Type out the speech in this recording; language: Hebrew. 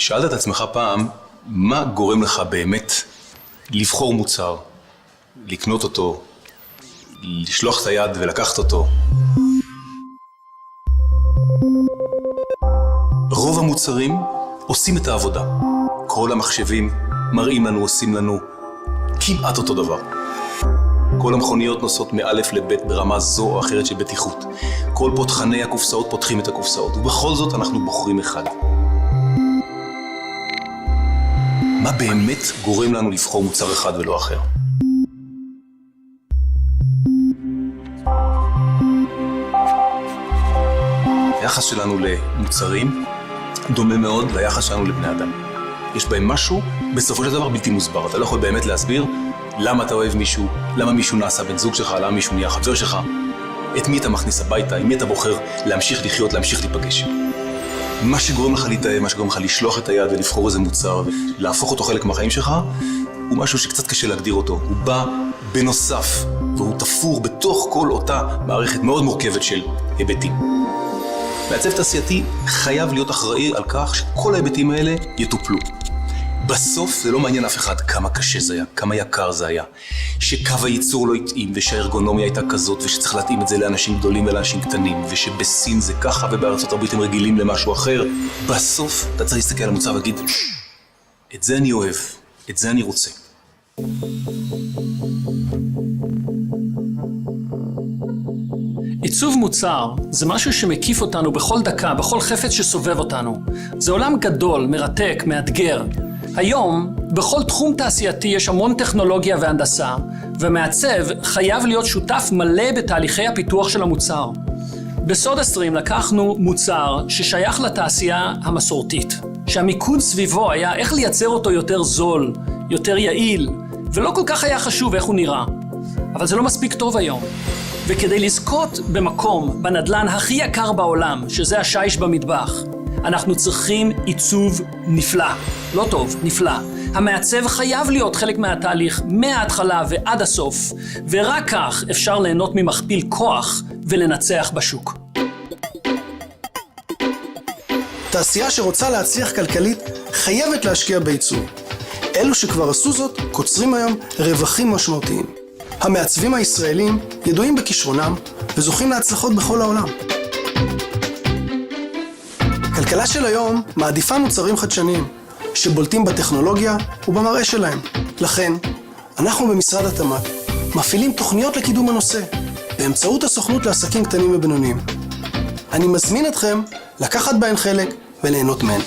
שאלת את עצמך פעם, מה גורם לך באמת לבחור מוצר, לקנות אותו, לשלוח את היד ולקחת אותו? רוב המוצרים עושים את העבודה. כל המחשבים מראים לנו, עושים לנו כמעט אותו דבר. כל המכוניות נוסעות מאלף לבית ברמה זו או אחרת של בטיחות. כל פותחני הקופסאות פותחים את הקופסאות, ובכל זאת אנחנו בוחרים אחד. מה באמת גורם לנו לבחור מוצר אחד ולא אחר? היחס שלנו למוצרים דומה מאוד ליחס שלנו לבני אדם. יש בהם משהו בסופו של דבר בלתי מוסבר. אתה לא יכול באמת להסביר למה אתה אוהב מישהו, למה מישהו נעשה בן זוג שלך, למה מישהו נהיה חבר שלך, את מי אתה מכניס הביתה, עם מי אתה בוחר להמשיך לחיות, להמשיך להיפגש. מה שגורם לך להתאהב, מה שגורם לך לשלוח את היד ולבחור איזה מוצר ולהפוך אותו חלק מהחיים שלך, הוא משהו שקצת קשה להגדיר אותו. הוא בא בנוסף, והוא תפור בתוך כל אותה מערכת מאוד מורכבת של היבטים. מעצב תעשייתי חייב להיות אחראי על כך שכל ההיבטים האלה יטופלו. בסוף זה לא מעניין אף אחד כמה קשה זה היה, כמה יקר זה היה, שקו הייצור לא התאים ושהארגונומיה הייתה כזאת ושצריך להתאים את זה לאנשים גדולים ולאנשים קטנים ושבסין זה ככה ובארצות הברית הם רגילים למשהו אחר. בסוף אתה צריך להסתכל על המוצר ולהגיד, את זה אני אוהב, את זה אני רוצה. עיצוב מוצר זה משהו שמקיף אותנו בכל דקה, בכל חפץ שסובב אותנו. זה עולם גדול, מרתק, מאתגר. היום, בכל תחום תעשייתי יש המון טכנולוגיה והנדסה, ומעצב חייב להיות שותף מלא בתהליכי הפיתוח של המוצר. בסוד 20 לקחנו מוצר ששייך לתעשייה המסורתית, שהמיקוד סביבו היה איך לייצר אותו יותר זול, יותר יעיל, ולא כל כך היה חשוב איך הוא נראה. אבל זה לא מספיק טוב היום. וכדי לזכות במקום, בנדלן הכי יקר בעולם, שזה השיש במטבח, אנחנו צריכים עיצוב נפלא. לא טוב, נפלא. המעצב חייב להיות חלק מהתהליך מההתחלה ועד הסוף, ורק כך אפשר ליהנות ממכפיל כוח ולנצח בשוק. תעשייה שרוצה להצליח כלכלית חייבת להשקיע בעיצוב. אלו שכבר עשו זאת קוצרים היום רווחים משמעותיים. המעצבים הישראלים ידועים בכישרונם וזוכים להצלחות בכל העולם. הכלכלה של היום מעדיפה מוצרים חדשניים שבולטים בטכנולוגיה ובמראה שלהם. לכן, אנחנו במשרד התמ"ת מפעילים תוכניות לקידום הנושא באמצעות הסוכנות לעסקים קטנים ובינוניים. אני מזמין אתכם לקחת בהן חלק וליהנות מהן.